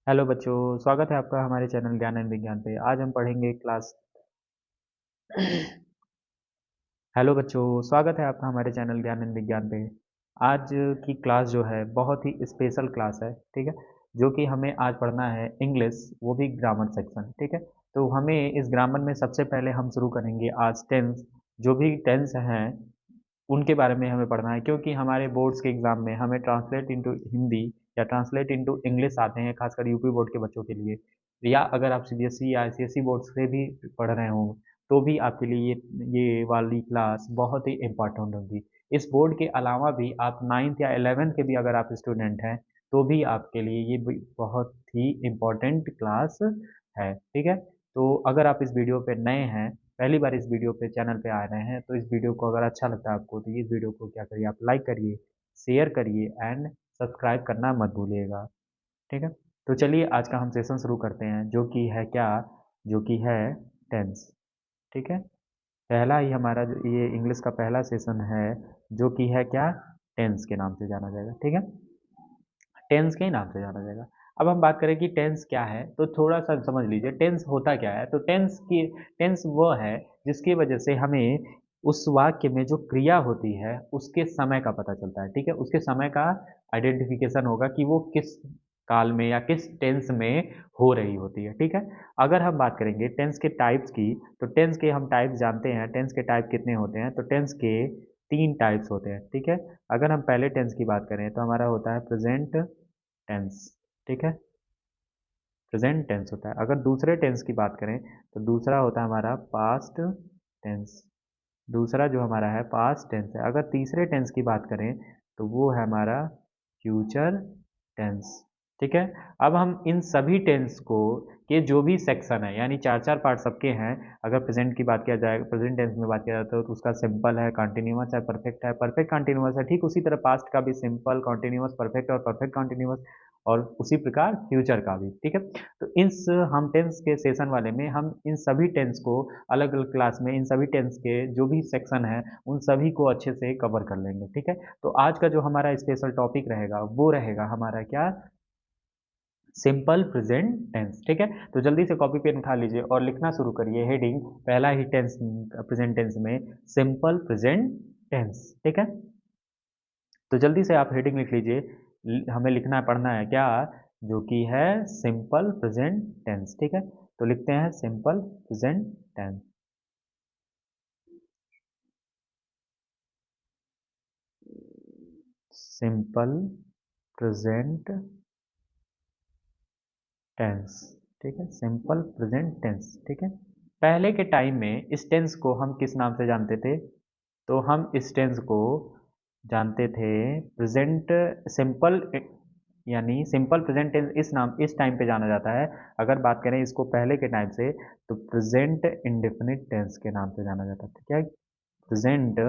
Hello बच्चों, स्वागत है आपका हमारे चैनल ज्ञान एंड विज्ञान पे। आज हम पढ़ेंगे क्लास हेलो बच्चों, स्वागत है आपका हमारे चैनल ज्ञान एंड विज्ञान पे। आज की क्लास जो है बहुत ही स्पेशल क्लास है, ठीक है। जो कि हमें आज पढ़ना है इंग्लिश, वो भी ग्रामर सेक्शन, ठीक है। तो हमें इस ग्रामर में सबसे पहले हम शुरू करेंगे आज टेंस। जो भी टेंस हैं उनके बारे में हमें पढ़ना है, क्योंकि हमारे बोर्ड्स के एग्जाम में हमें ट्रांसलेट इनटू हिंदी या ट्रांसलेट इनटू इंग्लिश आते हैं, खासकर यूपी बोर्ड के बच्चों के लिए। या अगर आप सीबीएसई या आईसीएसई बोर्ड से भी पढ़ रहे हो तो भी आपके लिए ये वाली क्लास बहुत ही इम्पोर्टेंट होगी। इस बोर्ड के अलावा भी आप नाइन्थ या 11th के भी अगर आप स्टूडेंट हैं तो भी आपके लिए ये भी बहुत ही इम्पोर्टेंट क्लास है, ठीक है। तो अगर आप इस वीडियो पे नए हैं, पहली बार इस वीडियो पे चैनल पे आ रहे हैं, तो इस वीडियो को अगर अच्छा लगता है आपको तो इस वीडियो को क्या करिए, आप लाइक करिए, शेयर करिए एंड सब्सक्राइब करना मत भूलिएगा, ठीक है। तो चलिए आज का हम सेशन शुरू करते हैं, जो कि है क्या, जो कि है टेंस, ठीक है। पहला ही हमारा जो ये इंग्लिश का पहला सेशन है, जो कि है क्या, टेंस के नाम से जाना जाएगा, ठीक है। टेंस के ही नाम से जाना जाएगा। अब हम बात करें कि टेंस क्या है, तो थोड़ा सा समझ लीजिए टेंस होता क्या है। तो टेंस वो है जिसकी वजह से हमें उस वाक्य में जो क्रिया होती है उसके समय का पता चलता है, ठीक है। उसके समय का आइडेंटिफिकेशन होगा कि वो किस काल में या किस टेंस में हो रही होती है, ठीक है। अगर हम बात करेंगे टेंस के टाइप्स की, तो टेंस के हम टाइप्स जानते हैं। टेंस के टाइप कितने होते हैं, तो टेंस के 3 टाइप्स होते हैं, ठीक है। अगर हम पहले टेंस की बात करें तो हमारा होता है प्रेजेंट टेंस, ठीक है। प्रेजेंट टेंस होता है। अगर दूसरे टेंस की बात करें तो दूसरा होता है हमारा पास्ट टेंस। दूसरा जो हमारा है पास्ट टेंस है। अगर तीसरे टेंस की बात करें तो वो है हमारा फ्यूचर टेंस, ठीक है। अब हम इन सभी टेंस को के जो भी सेक्शन है, यानी चार चार पार्ट सबके हैं। अगर प्रेजेंट की बात किया जाए, प्रेजेंट टेंस में बात किया जाता है तो उसका सिंपल है, कॉन्टिन्यूअस है, परफेक्ट है, परफेक्ट कॉन्टिन्यूअस है। ठीक उसी तरह पास्ट का भी सिंपल, कॉन्टिन्यूअस, परफेक्ट और परफेक्ट कॉन्टिन्यूअस, और उसी प्रकार फ्यूचर का भी, ठीक है। तो इस हम टेंस के सेशन वाले में हम इन सभी टेंस को अलग अलग क्लास में इन सभी टेंस के जो भी सेक्शन है उन सभी को अच्छे से कवर कर लेंगे, ठीक है। तो आज का जो हमारा स्पेशल टॉपिक रहेगा वो रहेगा हमारा क्या, सिंपल प्रेजेंट टेंस, ठीक है। तो जल्दी से कॉपी पेन उठा लीजिए और लिखना शुरू करिए हेडिंग, पहला ही टेंस प्रेजेंट टेंस में सिंपल प्रेजेंट टेंस, ठीक है। तो जल्दी से आप हेडिंग लिख लीजिए। हमें लिखना है, पढ़ना है क्या, जो कि है सिंपल प्रेजेंट टेंस, ठीक है। तो लिखते हैं simple present tense. Simple present tense, ठीक है। सिंपल प्रेजेंट टेंस, ठीक है। पहले के टाइम में इस टेंस को हम किस नाम से जानते थे, तो हम इस टेंस को जानते थे प्रेजेंट सिंपल, यानी सिंपल प्रेजेंट टेंस इस टाइम पे जाना जाता है। अगर बात करें इसको पहले के टाइम से तो प्रेजेंट इंडेफिनिट टेंस के नाम से जाना जाता था, क्या, प्रेजेंट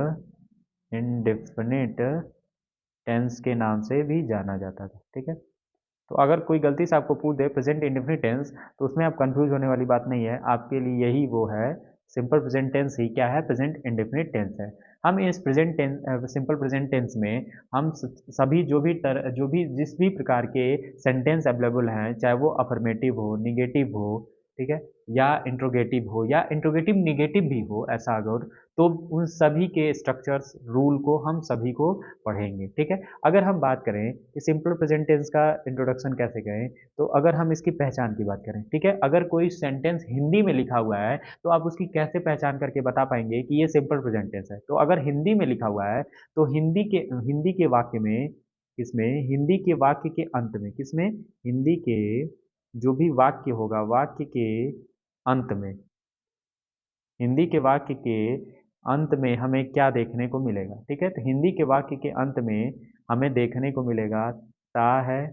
इंडेफिनिट टेंस के नाम से भी जाना जाता था, ठीक है। तो अगर कोई गलती से आपको पूछ दे प्रेजेंट इंडेफिनिट टेंस, तो उसमें आप कंफ्यूज होने वाली बात नहीं है, आपके लिए यही वो है, सिंपल प्रेजेंट टेंस ही क्या है, प्रेजेंट इंडेफिनिट टेंस है। हम इस present tense simple present tense में हम सभी जो भी जिस भी प्रकार के सेंटेंस अवेलेबल हैं, चाहे वो अफर्मेटिव हो, निगेटिव हो, ठीक है, या इंट्रोगेटिव हो या इंट्रोगेटिव निगेटिव भी हो, ऐसा अगर, तो उन सभी के स्ट्रक्चर्स रूल को हम सभी को पढ़ेंगे, ठीक है। अगर हम बात करें कि सिंपल प्रेजेंट टेंस का इंट्रोडक्शन कैसे करें, तो अगर हम इसकी पहचान की बात करें, ठीक है, अगर कोई सेंटेंस हिंदी में लिखा हुआ है तो आप उसकी कैसे पहचान करके बता पाएंगे कि ये सिंपल प्रेजेंट टेंस है। तो अगर हिंदी में लिखा हुआ है तो हिंदी के वाक्य में, किसमें, हिंदी के वाक्य के अंत में, किसमें, हिंदी के जो भी वाक्य होगा, वाक्य के अंत में, हिंदी के वाक्य के अंत में हमें क्या देखने को मिलेगा, ठीक है। तो हिंदी के वाक्य के अंत में हमें देखने को मिलेगा ता है,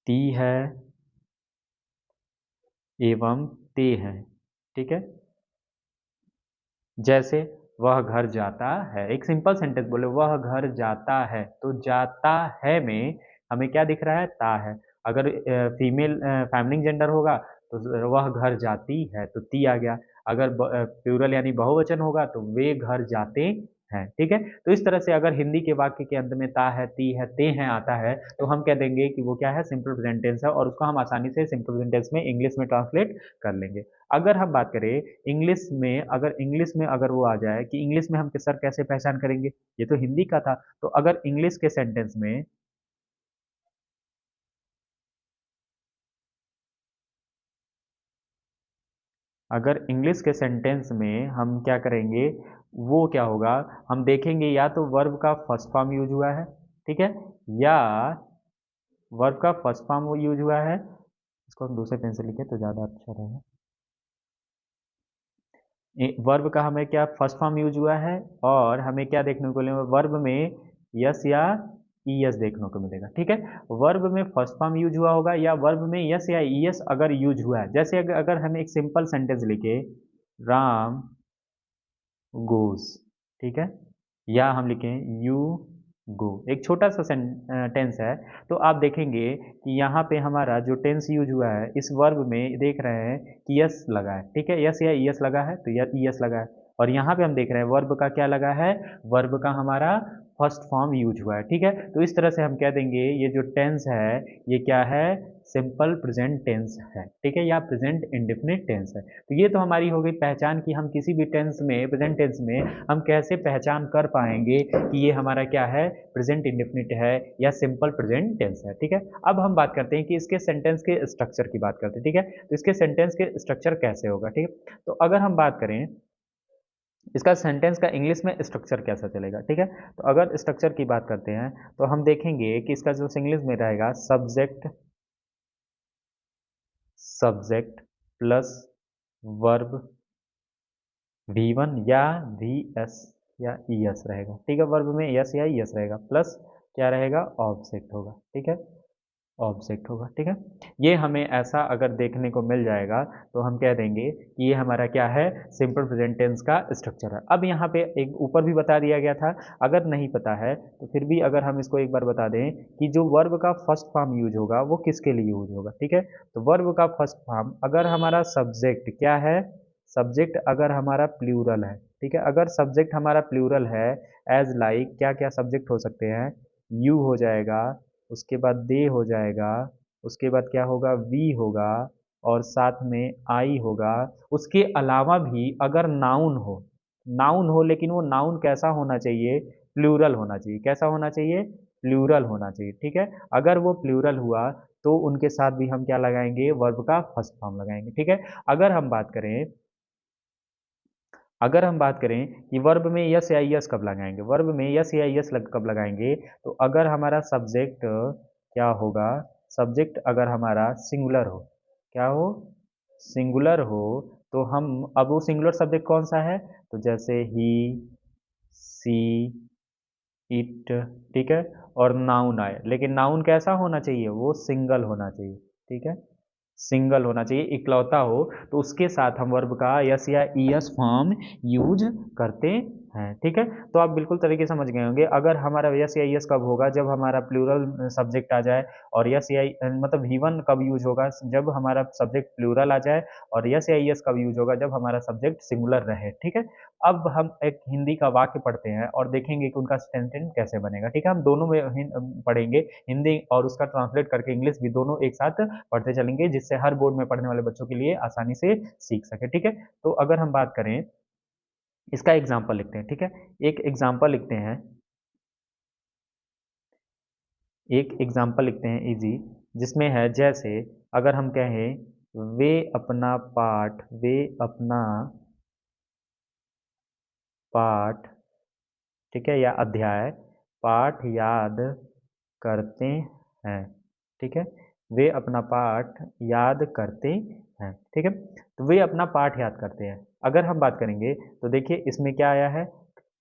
ती है एवं ते है, ठीक है। जैसे वह घर जाता है, एक सिंपल सेंटेंस बोले वह घर जाता है, तो जाता है में हमें क्या दिख रहा है, ता है। अगर फीमेल फेमिनिन जेंडर होगा तो वह घर जाती है तो ती आ गया। अगर प्लूरल यानी बहुवचन होगा तो वे घर जाते हैं। ठीक है, तो इस तरह से अगर हिंदी के वाक्य के अंत में ता है, ती है, ते हैं आता है, तो हम कह देंगे कि वो क्या है, सिंपल प्रेजेंट टेंस है, और उसको हम आसानी से सिंपल प्रेजेंट टेंस में इंग्लिश में ट्रांसलेट कर लेंगे। अगर हम बात करें इंग्लिश में अगर वो आ जाए कि इंग्लिश में हम सर कैसे पहचान करेंगे, ये तो हिंदी का था, तो अगर इंग्लिश के सेंटेंस में अगर इंग्लिश के सेंटेंस में हम क्या करेंगे, वो क्या होगा, हम देखेंगे या तो वर्ब का फर्स्ट फॉर्म यूज हुआ है, ठीक है, या वर्ब का फर्स्ट फॉर्म यूज हुआ है। इसको हम दूसरे पेन से लिखें तो ज़्यादा अच्छा रहेगा। वर्ब का हमें क्या फर्स्ट फॉर्म यूज हुआ है, और हमें क्या देखने को मिलेगा, वर्ब में यस या ईएस देखने को मिलेगा। ठीक है, वर्ब में फर्स्ट फॉर्म यूज हुआ होगा, या वर्ब में यस या ईएस अगर यूज हुआ है, जैसे अगर हम एक सिंपल सेंटेंस लिखे, राम गोज, ठीक है, या हम लिखें यू गो, एक छोटा सा टेंस है, तो आप देखेंगे कि यहाँ पे हमारा जो टेंस यूज हुआ है, इस वर्ब में देख रहे हैं कि यस लगा है, ठीक है, यस या ईएस लगा है, तो यस लगा है, और यहाँ पे हम देख रहे हैं वर्ब का क्या लगा है, वर्ब का हमारा फर्स्ट फॉर्म यूज हुआ है। ठीक है, तो इस तरह से हम कह देंगे ये जो टेंस है, ये क्या है, सिंपल प्रेजेंट टेंस है, ठीक है, या प्रेजेंट इंडेफिनिट टेंस है। तो ये तो हमारी हो गई पहचान कि हम किसी भी टेंस में, प्रेजेंट टेंस में हम कैसे पहचान कर पाएंगे कि ये हमारा क्या है, प्रेजेंट इंडेफिनिट है या सिंपल प्रेजेंट टेंस है। ठीक है, अब हम बात करते हैं कि इसके सेंटेंस के स्ट्रक्चर की बात करते हैं। ठीक है, तो इसके सेंटेंस के स्ट्रक्चर कैसे होगा। ठीक है, तो अगर हम बात करें इसका सेंटेंस का इंग्लिश में स्ट्रक्चर कैसा चलेगा। ठीक है, तो अगर स्ट्रक्चर की बात करते हैं तो हम देखेंगे कि इसका जो इंग्लिश में रहेगा, subject subject plus verb V1 या VS या ES रहेगा। ठीक है, वर्ब में यस या ES रहेगा, प्लस क्या रहेगा, ऑब्जेक्ट होगा। ठीक है, ऑब्जेक्ट होगा। ठीक है, ये हमें ऐसा अगर देखने को मिल जाएगा तो हम कह देंगे कि ये हमारा क्या है, सिंपल प्रेजेंट टेंस का स्ट्रक्चर है। अब यहाँ पे एक ऊपर भी बता दिया गया था, अगर नहीं पता है तो फिर भी अगर हम इसको एक बार बता दें कि जो वर्ब का फर्स्ट फॉर्म यूज होगा वो किसके लिए यूज होगा। ठीक है, तो वर्ब का फर्स्ट फॉर्म अगर हमारा सब्जेक्ट क्या है, सब्जेक्ट अगर हमारा प्लूरल है, ठीक है, अगर सब्जेक्ट हमारा प्लूरल है, एज लाइक क्या क्या सब्जेक्ट हो सकते हैं, यू हो जाएगा, उसके बाद दे हो जाएगा, उसके बाद क्या होगा, वी होगा, और साथ में आई होगा। उसके अलावा भी अगर नाउन हो, लेकिन वो नाउन कैसा होना चाहिए, प्लूरल होना चाहिए। कैसा होना चाहिए, प्लूरल होना चाहिए। ठीक है, अगर वो प्लूरल हुआ तो उनके साथ भी हम क्या लगाएंगे, वर्ब का फर्स्ट फॉर्म लगाएंगे। ठीक है, अगर हम बात करें अगर हम बात करें कि वर्ब में यस या यस कब लगाएंगे, वर्ब में यस या यस कब लगाएंगे, तो अगर हमारा सब्जेक्ट क्या होगा, सब्जेक्ट अगर हमारा सिंगुलर हो, क्या हो, सिंगुलर हो, तो हम, अब वो सिंगुलर सब्जेक्ट कौन सा है, तो जैसे ही, सी, इट, ठीक है, और नाउन आए, लेकिन नाउन कैसा होना चाहिए, वो सिंगल होना चाहिए। ठीक है, सिंगल होना चाहिए, इकलौता हो, तो उसके साथ हम वर्ब का यस या ईएस फॉर्म यूज करते हैं। ठीक है, तो आप बिल्कुल तरीके से समझ गए होंगे। अगर हमारा यस या ईएस कब होगा, जब हमारा प्लूरल सब्जेक्ट आ जाए, और यस या मतलब वी1 कब यूज होगा, जब हमारा सब्जेक्ट प्लूरल आ जाए, और यस या ईएस कब यूज होगा, जब हमारा सब्जेक्ट सिंगुलर रहे। ठीक है, अब हम एक हिंदी का वाक्य पढ़ते हैं और देखेंगे कि उनका सेंटेंस कैसे बनेगा। ठीक है, हम दोनों में पढ़ेंगे, हिंदी और उसका ट्रांसलेट करके इंग्लिश भी, दोनों एक साथ पढ़ते चलेंगे, जिससे हर बोर्ड में पढ़ने वाले बच्चों के लिए आसानी से सीख सके। ठीक है, तो अगर हम बात करें, इसका एग्जाम्पल लिखते हैं। ठीक है, एक एग्जाम्पल लिखते हैं, इजी, जिसमें है जैसे अगर हम कहें, वे अपना पाठ, ठीक है, या अध्याय पाठ याद करते हैं। ठीक है, वे अपना पाठ याद करते हैं। ठीक है, तो वे अपना पाठ याद करते हैं। अगर हम बात करेंगे तो देखिए इसमें क्या आया है,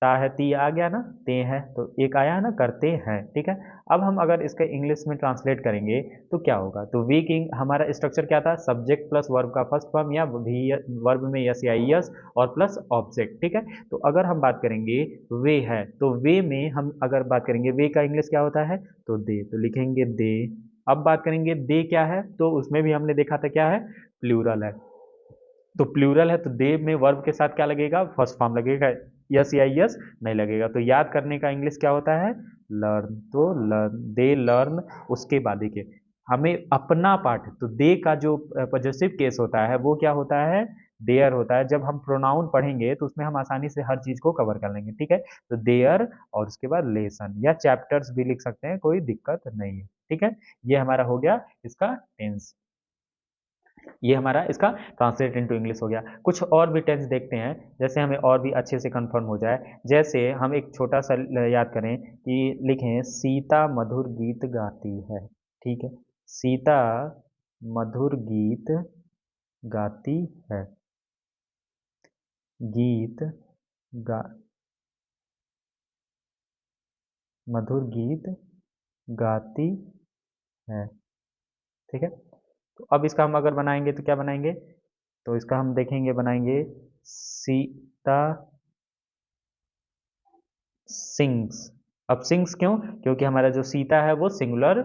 ता है, ती आ गया ना, ते है, तो एक आया है ना, करते हैं। ठीक है, अब हम अगर इसका इंग्लिश में ट्रांसलेट करेंगे तो क्या होगा, तो वी किंग हमारा स्ट्रक्चर क्या था, सब्जेक्ट प्लस वर्ब का फर्स्ट फॉर्म, या वर्ब में यस या यस, और प्लस ऑब्जेक्ट। ठीक है, तो अगर हम बात करेंगे वे है, तो वे में हम अगर बात करेंगे, वे का इंग्लिश क्या होता है, तो दे, तो लिखेंगे दे। अब बात करेंगे दे क्या है, तो उसमें भी हमने देखा था क्या है, प्लूरल है, तो प्लूरल है, तो दे में वर्ब के साथ क्या लगेगा, फर्स्ट फॉर्म लगेगा, यस या यस नहीं लगेगा। तो याद करने का इंग्लिश क्या होता है? लर्न। तो लर्न, दे लर्न, उसके बाद देखिए हमें अपना पार्ट, तो दे का जो पॉजेसिव केस होता है वो क्या होता है? देयर होता है। जब हम प्रोनाउन पढ़ेंगे तो उसमें हम आसानी से हर चीज को कवर कर लेंगे, ठीक है। तो देयर और उसके बाद लेसन या चैप्टर्स भी लिख सकते हैं, कोई दिक्कत नहीं है, ठीक है। ये हमारा हो गया इसका टेंस, ये हमारा इसका ट्रांसलेट इनटू इंग्लिश हो गया। कुछ और भी टेंस देखते हैं, जैसे हमें और भी अच्छे से कंफर्म हो जाए। जैसे हम एक छोटा सा याद करें कि लिखें सीता मधुर गीत गाती है, ठीक है। सीता मधुर गीत गाती है, गीत गा मधुर गीत गाती है, ठीक है। तो अब इसका हम अगर बनाएंगे तो क्या बनाएंगे? तो इसका हम देखेंगे, बनाएंगे सीता सिंग्स। अब सिंग्स क्यों? क्योंकि हमारा जो सीता है वो सिंगुलर,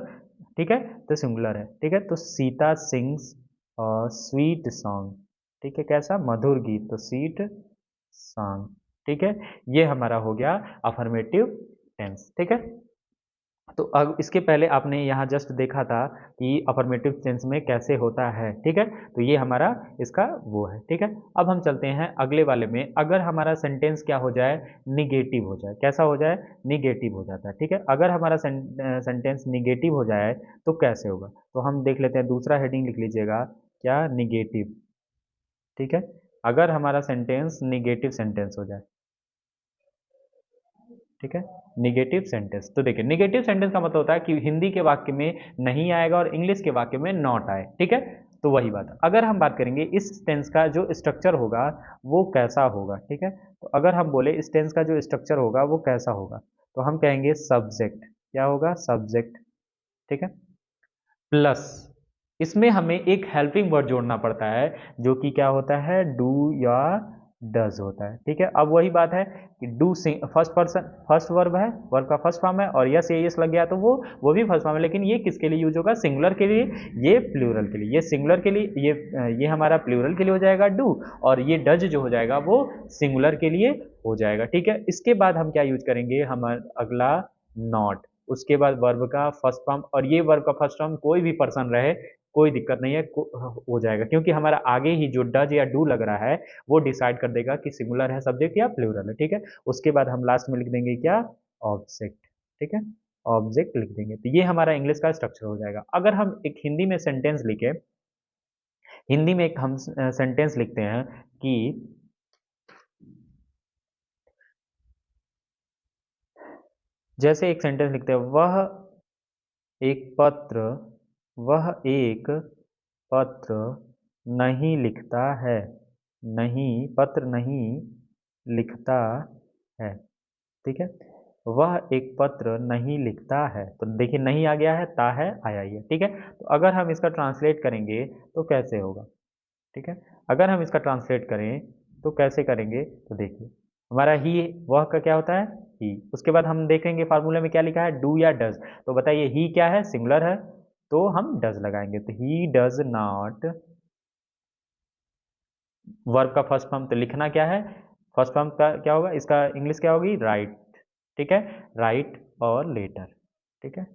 ठीक है, तो सिंगुलर है, ठीक है। तो सीता सिंग्स स्वीट सॉन्ग, ठीक है, कैसा? मधुर गीत, तो स्वीट सॉन्ग, ठीक है। ये हमारा हो गया अफर्मेटिव टेंस, ठीक है। तो अब इसके पहले आपने यहाँ जस्ट देखा था कि अफर्मेटिव टेंस में कैसे होता है, ठीक है। तो ये हमारा इसका वो है, ठीक है। अब हम चलते हैं अगले वाले में। अगर हमारा सेंटेंस क्या हो जाए? निगेटिव हो जाए। कैसा हो जाए? निगेटिव हो जाता है, ठीक है। अगर हमारा सेंटेंस निगेटिव हो जाए तो कैसे होगा? तो हम देख लेते हैं, दूसरा हेडिंग लिख लीजिएगा, क्या? निगेटिव, ठीक है। अगर हमारा सेंटेंस निगेटिव सेंटेंस हो जाए, ठीक है, निगेटिव सेंटेंस। तो देखिए निगेटिव सेंटेंस का मतलब होता है कि हिंदी के वाक्य में नहीं आएगा और इंग्लिश के वाक्य में नॉट आए, ठीक है। तो वही बात, अगर हम बात करेंगे इस टेंस का जो स्ट्रक्चर होगा वो कैसा होगा, ठीक है। तो अगर हम बोले इस टेंस का जो स्ट्रक्चर होगा वो कैसा होगा, तो हम कहेंगे सब्जेक्ट। क्या होगा? सब्जेक्ट, ठीक है, प्लस इसमें हमें एक हेल्पिंग वर्ड जोड़ना पड़ता है, जो कि क्या होता है? डू या डज होता है, ठीक है। अब वही बात है कि do first person first verb है, वर्ब का फर्स्ट फॉर्म है, और यस या यस लग गया तो वो भी फर्स्ट फॉर्म है, लेकिन ये किसके लिए यूज होगा? सिंगुलर के लिए, ये प्लूरल के लिए। ये सिंगुलर के लिए, ये हमारा प्लूरल के लिए हो जाएगा डू, और ये डज जो हो जाएगा वो सिंगुलर के लिए हो जाएगा, ठीक है। इसके बाद हम क्या यूज करेंगे? हम अगला नॉट, उसके बाद वर्ब का फर्स्ट फॉर्म, और ये वर्ब का फर्स्ट फॉर्म कोई भी पर्सन रहे कोई दिक्कत नहीं है, हो जाएगा, क्योंकि हमारा आगे ही जो डज या डू लग रहा है वो डिसाइड कर देगा कि सिंगुलर है सब्जेक्ट या प्लूरल है, ठीक है। उसके बाद हम लास्ट में लिख देंगे क्या? ऑब्जेक्ट, ठीक है, ऑब्जेक्ट लिख देंगे। तो ये हमारा इंग्लिश का स्ट्रक्चर हो जाएगा। अगर हम एक हिंदी में सेंटेंस लिखे, हिंदी में एक हम सेंटेंस लिखते हैं कि जैसे एक सेंटेंस लिखते हैं, एक पत्र वह एक पत्र नहीं लिखता है, नहीं, पत्र नहीं लिखता है, ठीक है। वह एक पत्र नहीं लिखता है, तो देखिए नहीं आ गया है, ता है, आया ही है, ठीक है। तो अगर हम इसका ट्रांसलेट करेंगे तो कैसे होगा, ठीक है। अगर हम इसका ट्रांसलेट करें तो कैसे करेंगे? तो देखिए हमारा ही, वह का क्या होता है? ही। उसके बाद हम देखेंगे फार्मूले में क्या लिखा है? डू या डज। तो बताइए ही क्या है? सिंगुलर है, तो हम डज लगाएंगे। तो ही डज नॉट, वर्ब का फर्स्ट फॉर्म, तो लिखना क्या है? फर्स्ट फॉर्म का क्या होगा? इसका इंग्लिश क्या होगी? राइट, ठीक है, राइट और लेटर, ठीक है,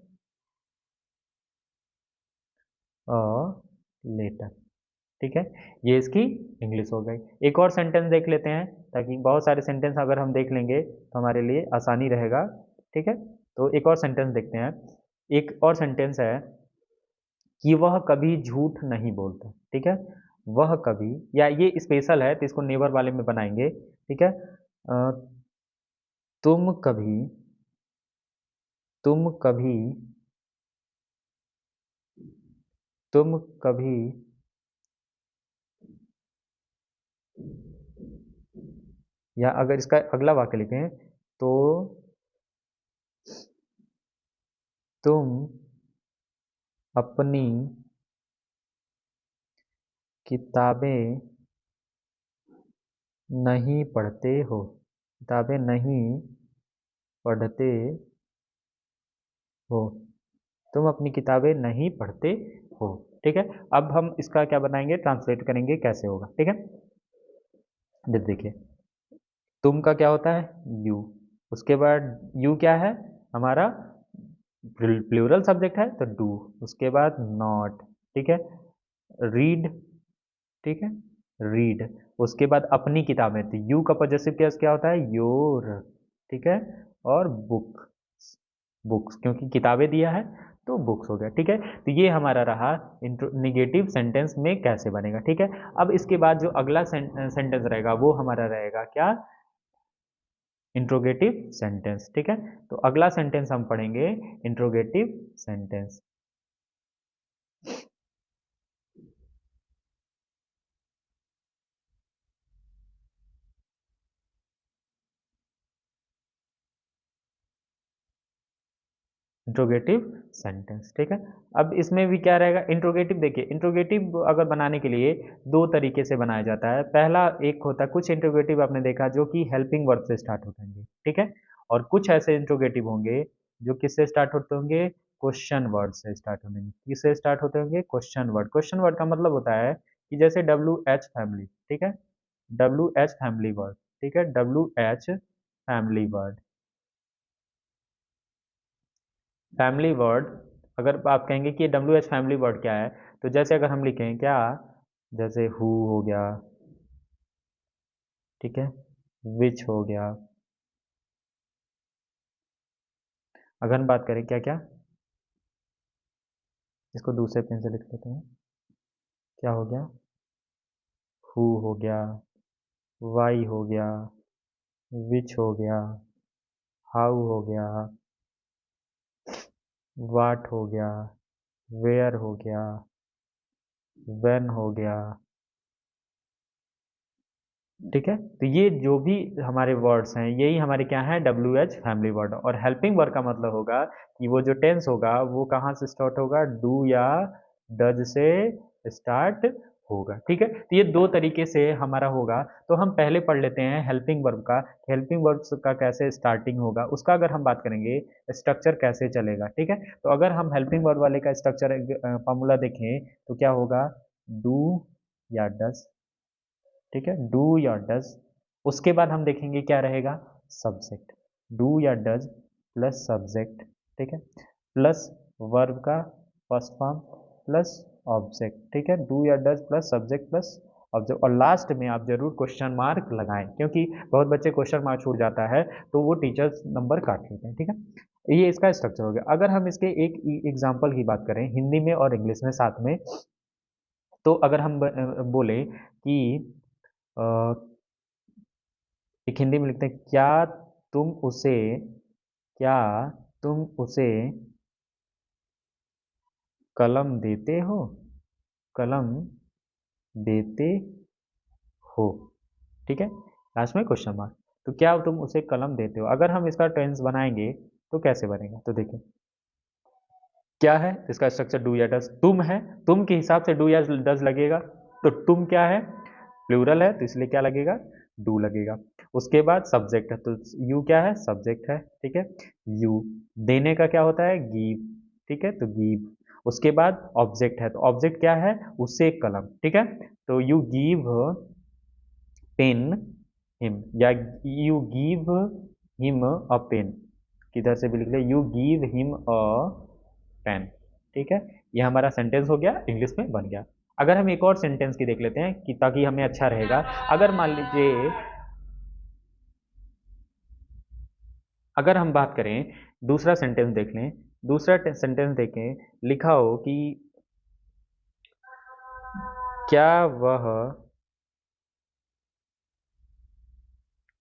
और लेटर, ठीक है। ये इसकी इंग्लिश हो गई। एक और सेंटेंस देख लेते हैं, ताकि बहुत सारे सेंटेंस अगर हम देख लेंगे तो हमारे लिए आसानी रहेगा, ठीक है। तो एक और सेंटेंस देखते हैं। एक और सेंटेंस है कि वह कभी झूठ नहीं बोलता, ठीक है। वह कभी, या ये स्पेशल है तो इसको नेवर वाले में बनाएंगे, ठीक है। तुम कभी, तुम कभी, तुम कभी या अगर इसका अगला वाक्य लिखें तो तुम अपनी किताबें नहीं पढ़ते हो, किताबें नहीं पढ़ते हो, तुम अपनी किताबें नहीं पढ़ते हो, ठीक है। अब हम इसका क्या बनाएंगे? ट्रांसलेट करेंगे कैसे होगा, ठीक है। देखिए तुम का क्या होता है? यू। उसके बाद यू क्या है हमारा? प्लूरल सब्जेक्ट है तो डू। उसके बाद नॉट। ठीक है। रीड। ठीक है। रीड। उसके बाद अपनी किताबें, तो यू का पॉजेसिव केस क्या होता है? योर। ठीक है। और बुक, बुक्स, क्योंकि किताबें दिया है तो बुक्स हो गया। ठीक है। तो ये हमारा रहा निगेटिव सेंटेंस में कैसे बनेगा। ठीक है। अब इसके बाद जो अगला सेंटेंस रहेगा वो हमारा रहेगा क्या? Interrogative sentence. ठीक है। तो अगला सेंटेंस हम पढ़ेंगे इंट्रोगेटिव सेंटेंस। Interrogative sentence. ठीक है। अब इसमें भी क्या रहेगा? इंट्रोगेटिव, देखिए इंट्रोगेटिव अगर बनाने के लिए दो तरीके से बनाया जाता है। पहला एक होता है, कुछ इंट्रोगेटिव आपने देखा जो कि हेल्पिंग वर्ब से स्टार्ट होते होंगे। ठीक है। और कुछ ऐसे इंट्रोगेटिव होंगे जो किससे स्टार्ट होते होंगे? क्वेश्चन वर्ड से स्टार्ट होंगे। किससे स्टार्ट होते होंगे? Question word. क्वेश्चन वर्ड का मतलब होता है कि जैसे डब्ल्यू एच फैमिली। ठीक है। W H family word. ठीक है। W H family word. Family word, अगर आप कहेंगे कि डब्ल्यू एच फैमिली वर्ड क्या है, तो जैसे अगर हम लिखें क्या, जैसे हु हो गया। ठीक है। विच हो गया। अगर हम बात करें क्या क्या, इसको दूसरे पेन से लिख लेते हैं। क्या हो गया? हु हो गया, वाई हो गया, विच हो गया, हाउ हो गया, वाट हो गया, वेयर हो गया, व्हेन हो गया। ठीक है। तो ये जो भी हमारे वर्ड्स हैं यही हमारे क्या हैं? W H family word. और हेल्पिंग वर्ड का मतलब होगा कि वो जो टेंस होगा वो कहाँ से स्टार्ट होगा? डू या डज से स्टार्ट होगा। ठीक है। तो ये दो तरीके से हमारा होगा। तो हम पहले पढ़ लेते हैं हेल्पिंग वर्ब का। हेल्पिंग वर्ब का कैसे स्टार्टिंग होगा उसका अगर हम बात करेंगे, स्ट्रक्चर कैसे चलेगा। ठीक है। तो अगर हम हेल्पिंग वर्ब वाले का स्ट्रक्चर फॉर्मूला देखें तो क्या होगा? डू या डज। ठीक है। डू या डज। उसके बाद हम देखेंगे क्या रहेगा? सब्जेक्ट। डू या डज प्लस सब्जेक्ट। ठीक है। प्लस वर्ब का फर्स्ट फॉर्म प्लस ऑब्जेक्ट। ठीक है। डू या does plus subject plus object. और लास्ट में आप जरूर क्वेश्चन मार्क लगाएं, क्योंकि बहुत बच्चे क्वेश्चन मार्क छूट जाता है तो वो टीचर्स नंबर काट लेते हैं। ठीक है। ये इसका स्ट्रक्चर हो गया। अगर हम इसके एक एग्जाम्पल की बात करें हिंदी में और इंग्लिश में साथ में, तो अगर हम बोले कि अ, एक हिंदी में लिखते हैं, तुम उसे क्या तुम उसे कलम देते हो? कलम देते हो। ठीक है। लास्ट में क्वेश्चन मार्क। तो क्या तुम उसे कलम देते हो? अगर हम इसका टेंस बनाएंगे तो कैसे बनेगा? तो देखिए क्या है इसका स्ट्रक्चर? डू या डज। तुम है, तुम के हिसाब से डू या डज लगेगा। तो तुम क्या है? प्लूरल है तो इसलिए क्या लगेगा? डू लगेगा। उसके बाद सब्जेक्ट है तो यू क्या है? सब्जेक्ट है। ठीक है। यू। देने का क्या होता है? गिव। ठीक है। तो गिव। उसके बाद ऑब्जेक्ट है तो ऑब्जेक्ट क्या है? उससे कलम। ठीक है। तो यू गिव पेन हिम, या you give him a pen, किधर से भी लिख ले, you give him a pen. ठीक है। ये हमारा सेंटेंस हो गया, इंग्लिश में बन गया। अगर हम एक और सेंटेंस की देख लेते हैं कि ताकि हमें अच्छा रहेगा। अगर मान लीजिए, अगर हम बात करें, दूसरा सेंटेंस देख लें। दूसरा सेंटेंस देखें, लिखा हो कि क्या वह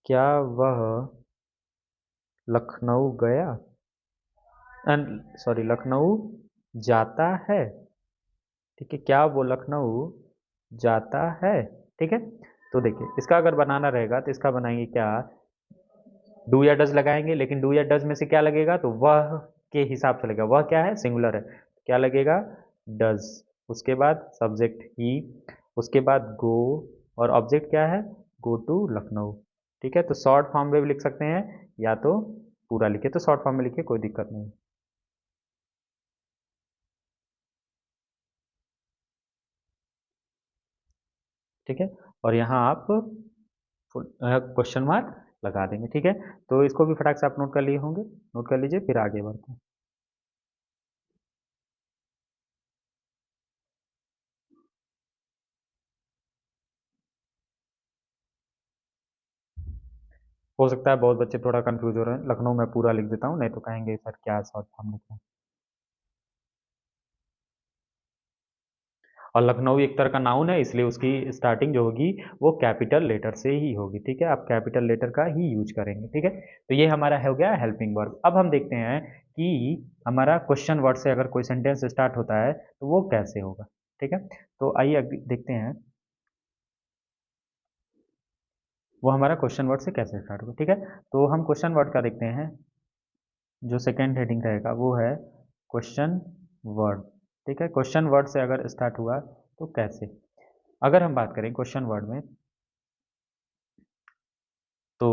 क्या वह लखनऊ गया, सॉरी लखनऊ जाता है। ठीक है। क्या वो लखनऊ जाता है? ठीक है। तो देखिए इसका अगर बनाना रहेगा तो इसका बनाएंगे क्या? डू या डज लगाएंगे, लेकिन डू या डज में से क्या लगेगा? तो वह के हिसाब से लगेगा। वह क्या है? सिंगुलर है, क्या लगेगा? डज। उसके बाद सब्जेक्ट ही। उसके बाद गो। और ऑब्जेक्ट क्या है? Go to Lucknow. ठीक है। तो शॉर्ट फॉर्म में भी लिख सकते हैं या तो पूरा लिखे, तो शॉर्ट फॉर्म में लिखिए, कोई दिक्कत नहीं। ठीक है। और यहाँ आप क्वेश्चन मार्क लगा देंगे, ठीक है। तो इसको भी फटाक से आप नोट कर लिए होंगे, नोट कर लीजिए, फिर आगे बढ़ते हैं। हो सकता है बहुत बच्चे थोड़ा कंफ्यूज हो रहे हैं, लखनऊ में पूरा लिख देता हूँ, नहीं तो कहेंगे सर क्या शॉर्ट फॉर्म लिखा है। और लखनऊ एक तरह का नाउन है, इसलिए उसकी स्टार्टिंग जो होगी वो कैपिटल लेटर से ही होगी, ठीक है। आप कैपिटल लेटर का ही यूज करेंगे, ठीक है। तो ये हमारा हो गया हेल्पिंग वर्ब। अब हम देखते हैं कि हमारा क्वेश्चन वर्ड से अगर कोई सेंटेंस स्टार्ट होता है तो वो कैसे होगा, ठीक है। तो आइए देखते हैं वो हमारा क्वेश्चन वर्ड से कैसे स्टार्ट होगा, ठीक है। तो हम क्वेश्चन वर्ड का देखते हैं, जो सेकेंड हेडिंग रहेगा वो है क्वेश्चन वर्ड, ठीक है। क्वेश्चन वर्ड से अगर स्टार्ट हुआ तो कैसे, अगर हम बात करें क्वेश्चन वर्ड में, तो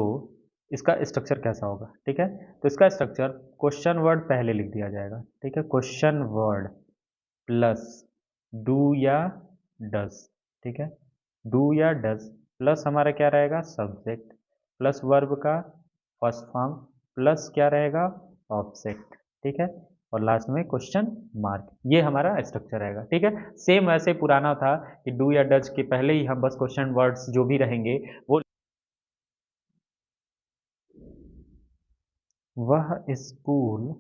इसका स्ट्रक्चर कैसा होगा, ठीक है। तो इसका स्ट्रक्चर क्वेश्चन वर्ड पहले लिख दिया जाएगा, ठीक है। क्वेश्चन वर्ड प्लस डू या डस, ठीक है। डू या डस प्लस हमारा क्या रहेगा, सब्जेक्ट प्लस वर्ब का फर्स्ट फॉर्म प्लस क्या रहेगा, ऑब्जेक्ट, ठीक है। और लास्ट में क्वेश्चन मार्क, ये हमारा स्ट्रक्चर रहेगा, ठीक है। सेम वैसे पुराना था कि डू या डच के पहले ही हम बस क्वेश्चन वर्ड्स जो भी रहेंगे वो, वह स्कूल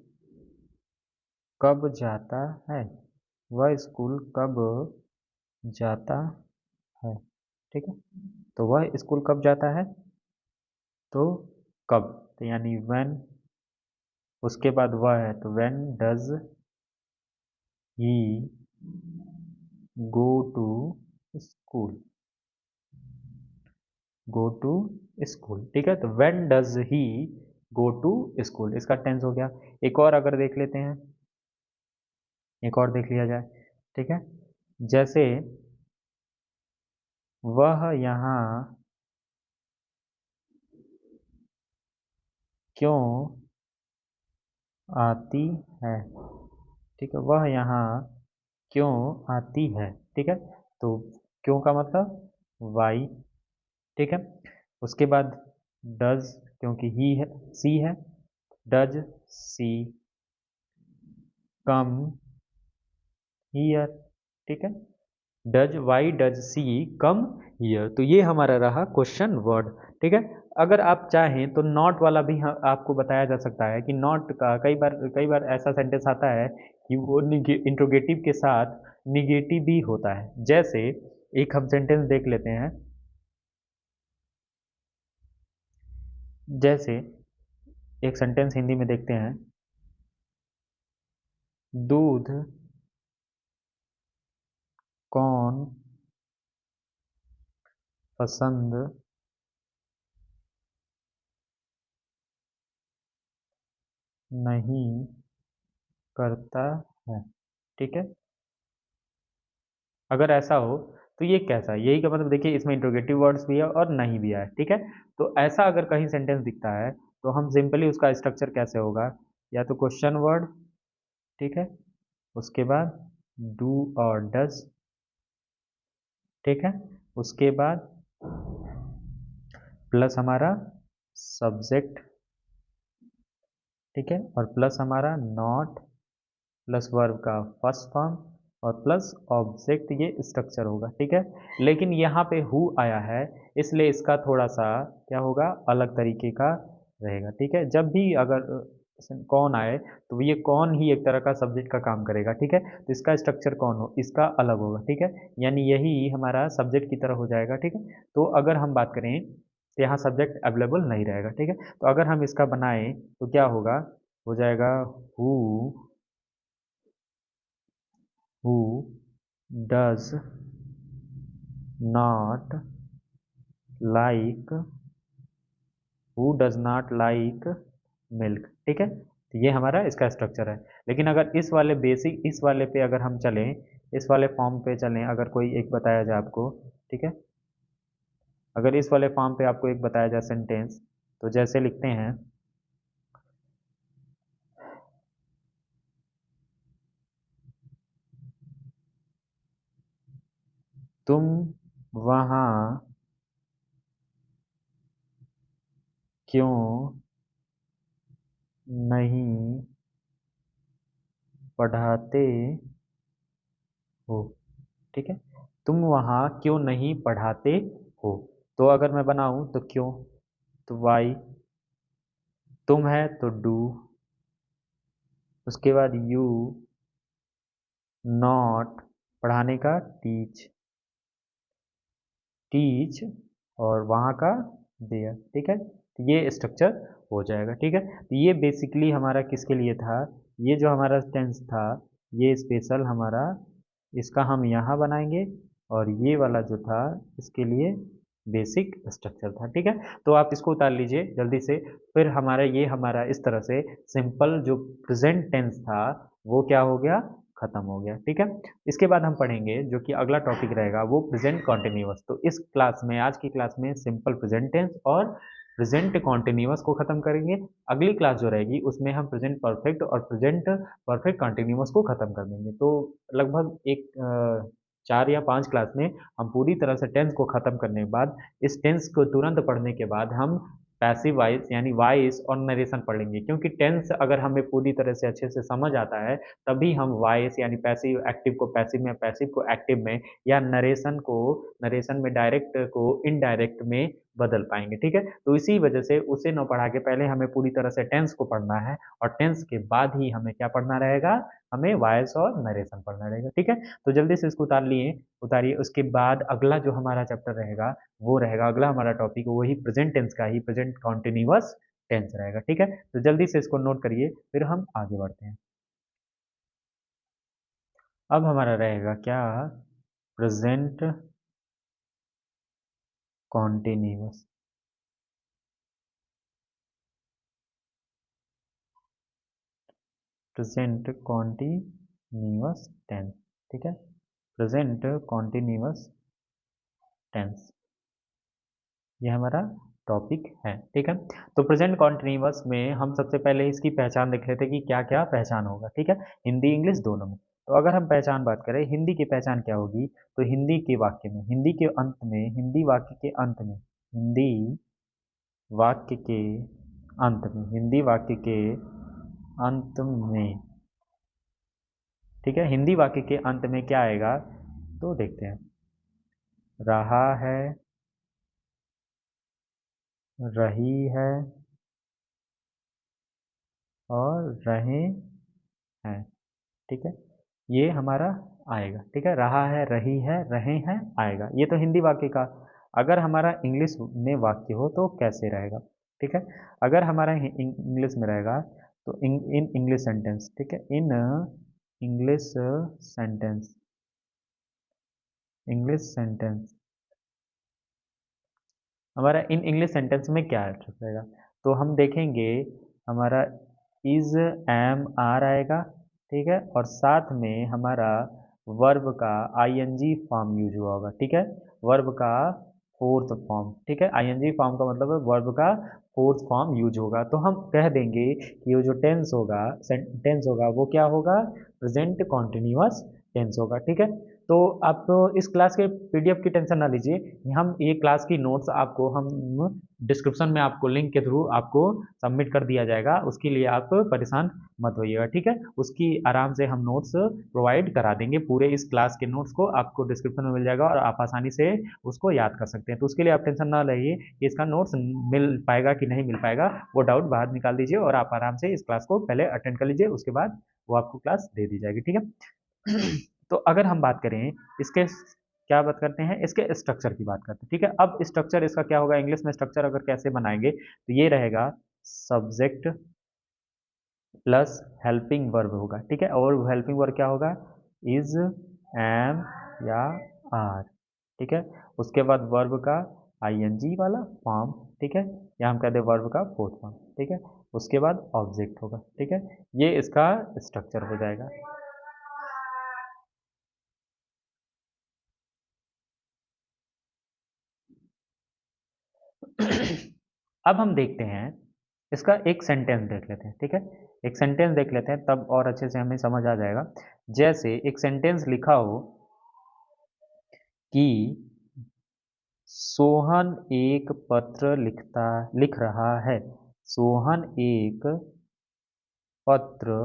कब जाता है, वह स्कूल कब जाता है, ठीक है। तो वह स्कूल कब जाता है, तो कब, तो यानी व्हेन, उसके बाद वह है तो when does he go to school, go to school, ठीक है। तो when does he go to school, इसका टेंस हो गया। एक और अगर देख लेते हैं, एक और देख लिया जाए, ठीक है। जैसे वह यहाँ क्यों आती है, ठीक है। वह यहाँ क्यों आती है, ठीक है। तो क्यों का मतलब वाई, ठीक है। उसके बाद डज, क्योंकि ही है, सी है, डज सी कम हियर, ठीक है। Does why does she come here, तो ये हमारा रहा क्वेश्चन वर्ड, ठीक है। अगर आप चाहें तो नॉट वाला भी आपको बताया जा सकता है कि नॉट का कई बार ऐसा सेंटेंस आता है कि वो इंट्रोगेटिव के साथ निगेटिव भी होता है। जैसे एक हम सेंटेंस देख लेते हैं, जैसे एक सेंटेंस हिंदी में देखते हैं, दूध कौन पसंद नहीं करता है, ठीक है। अगर ऐसा हो तो ये कैसा है, यही का मतलब देखिए इसमें इंट्रोगेटिव वर्ड्स भी है और नहीं भी है, ठीक है। तो ऐसा अगर कहीं सेंटेंस दिखता है तो हम सिंपली उसका स्ट्रक्चर कैसे होगा, या तो क्वेश्चन वर्ड, ठीक है, उसके बाद डू और डज, ठीक है, उसके बाद प्लस हमारा सब्जेक्ट, ठीक है, और प्लस हमारा नॉट प्लस वर्ब का फर्स्ट फॉर्म और प्लस ऑब्जेक्ट, ये स्ट्रक्चर होगा, ठीक है। लेकिन यहाँ पे हु आया है इसलिए इसका थोड़ा सा क्या होगा, अलग तरीके का रहेगा, ठीक है। जब भी अगर कौन आए तो ये कौन ही एक तरह का सब्जेक्ट का काम करेगा, ठीक है। तो इसका स्ट्रक्चर कौन हो, इसका अलग होगा, ठीक है। यानी यही हमारा सब्जेक्ट की तरह हो जाएगा, ठीक है। तो अगर हम बात करें तो यहाँ सब्जेक्ट अवेलेबल नहीं रहेगा, ठीक है। तो अगर हम इसका बनाएं तो क्या होगा, हो जाएगा who, who does not like, who does not like milk, ठीक है। तो ये हमारा इसका स्ट्रक्चर है। लेकिन अगर इस वाले बेसिक, इस वाले पे अगर हम चलें, इस वाले फॉर्म पे चलें, अगर कोई एक बताया जाए आपको, ठीक है, अगर इस वाले फॉर्म पे आपको एक बताया जाए सेंटेंस, तो जैसे लिखते हैं, तुम वहाँ क्यों नहीं पढ़ाते हो, ठीक है। तुम वहाँ क्यों नहीं पढ़ाते हो, तो अगर मैं बनाऊं तो क्यों, तो वाई, तुम है तो डू, उसके बाद यू, नॉट, पढ़ाने का टीच, टीच, और वहाँ का देयर, ठीक है। तो ये स्ट्रक्चर हो जाएगा, ठीक है। तो ये बेसिकली हमारा किसके लिए था, ये जो हमारा टेंस था, ये स्पेशल हमारा, इसका हम यहाँ बनाएंगे, और ये वाला जो था इसके लिए बेसिक स्ट्रक्चर था, ठीक है। तो आप इसको उतार लीजिए जल्दी से। फिर हमारा इस तरह से सिंपल जो प्रेजेंट टेंस था वो क्या हो गया, खत्म हो गया, ठीक है। इसके बाद हम पढ़ेंगे जो कि अगला टॉपिक रहेगा वो प्रेजेंट कॉन्टिन्यूअस। तो इस क्लास में, आज की क्लास में सिंपल प्रेजेंट टेंस और प्रेजेंट कॉन्टिन्यूअस को खत्म करेंगे। अगली क्लास जो रहेगी उसमें हम प्रेजेंट परफेक्ट और प्रेजेंट परफेक्ट कॉन्टिन्यूअस को खत्म कर देंगे। तो लगभग एक 4 या 5 क्लास में हम पूरी तरह से टेंस को खत्म करने के बाद, इस टेंस को तुरंत पढ़ने के बाद हम पैसिव वॉइस यानी वॉइस और नरेशन पढ़ लेंगे, क्योंकि टेंस अगर हमें पूरी तरह से अच्छे से समझ आता है तभी हम वॉइस यानी पैसिव एक्टिव को पैसिव में, पैसिव को एक्टिव में, या नरेशन में डायरेक्ट को इनडायरेक्ट में बदल पाएंगे, ठीक है। तो इसी वजह से उसे न पढ़ा के पहले हमें पूरी तरह से टेंस को पढ़ना है, और टेंस के बाद ही हमें क्या पढ़ना रहेगा, हमें वॉइस और नरेशन पढ़ना रहेगा, ठीक है। तो जल्दी से इसको उतारिए। उसके बाद अगला जो हमारा चैप्टर रहेगा वो रहेगा, अगला हमारा टॉपिक वही प्रेजेंट टेंस का ही, प्रेजेंट कॉन्टिन्यूअस टेंस रहेगा, ठीक है। तो जल्दी से इसको नोट करिए, फिर हम आगे बढ़ते हैं। अब हमारा रहेगा क्या, present continuous, present continuous tense, ठीक है। प्रेजेंट कॉन्टिन्यूअस टेंस, ये हमारा टॉपिक है, ठीक है। तो प्रेजेंट कॉन्टिन्यूअस में हम सबसे पहले इसकी पहचान देख लेते हैं कि क्या क्या पहचान होगा, ठीक है। हिंदी इंग्लिश दोनों में। तो अगर हम पहचान बात करें, हिंदी की पहचान क्या होगी, तो हिंदी के वाक्य में, हिंदी के अंत में, हिंदी वाक्य के अंत में, हिंदी वाक्य के अंत में, हिंदी वाक्य के अंत में, ठीक है। हिंदी वाक्य के अंत में क्या आएगा, तो देखते हैं, रहा है, रही है, और रहे हैं, ठीक है। ये हमारा आएगा, ठीक है। रहा है, रही है, रहे हैं आएगा, ये तो हिंदी वाक्य का। अगर हमारा इंग्लिश में वाक्य हो तो कैसे रहेगा, ठीक है। अगर हमारा इंग्लिश में रहेगा तो इन इंग्लिश सेंटेंस, ठीक है, in English sentence, English sentence, हमारा इन इंग्लिश सेंटेंस में क्या रहेगा, तो हम देखेंगे हमारा इज, एम, आर आएगा, ठीक है। और साथ में हमारा वर्ब का आईएनजी फॉर्म यूज हुआ होगा, ठीक है। वर्ब का फोर्थ फॉर्म, ठीक है। आईएनजी फॉर्म का मतलब है वर्ब का फोर्थ फॉर्म यूज होगा। तो हम कह देंगे कि वो जो टेंस होगा वो क्या होगा, प्रेजेंट कॉन्टिन्यूअस टेंस होगा, ठीक है। तो आप इस क्लास के पीडीएफ की टेंशन ना लीजिए, हम ये क्लास की नोट्स आपको हम डिस्क्रिप्शन में आपको लिंक के थ्रू आपको सबमिट कर दिया जाएगा, उसके लिए आप परेशान मत होइएगा, ठीक है। उसकी आराम से हम नोट्स प्रोवाइड करा देंगे, पूरे इस क्लास के नोट्स को आपको डिस्क्रिप्शन में मिल जाएगा और आप आसानी से उसको याद कर सकते हैं। तो उसके लिए आप टेंशन ना रहिए कि इसका नोट्स मिल पाएगा कि नहीं मिल पाएगा, वो डाउट बाहर निकाल दीजिए और आप आराम से इस क्लास को पहले अटेंड कर लीजिए, उसके बाद वो आपको क्लास दे दी जाएगी, ठीक है। तो अगर हम बात करें इसके, क्या बात करते हैं, इसके स्ट्रक्चर की बात करते हैं, ठीक है। अब स्ट्रक्चर इसका क्या होगा, इंग्लिश में स्ट्रक्चर अगर कैसे बनाएंगे तो ये रहेगा, सब्जेक्ट प्लस हेल्पिंग वर्ब होगा, ठीक है। और हेल्पिंग वर्ब क्या होगा, इज, एम, या आर, ठीक है। उसके बाद वर्ब का आईएनजी वाला फॉर्म, ठीक है, या हम कहते हैं वर्ब का फोर्थ फॉर्म, ठीक है। उसके बाद ऑब्जेक्ट होगा, ठीक है। ये इसका स्ट्रक्चर हो जाएगा। अब हम देखते हैं, इसका एक सेंटेंस देख लेते हैं, ठीक है। एक सेंटेंस देख लेते हैं तब और अच्छे से हमें समझ आ जाएगा। जैसे एक सेंटेंस लिखा हो कि सोहन एक पत्र लिख रहा है। सोहन एक पत्र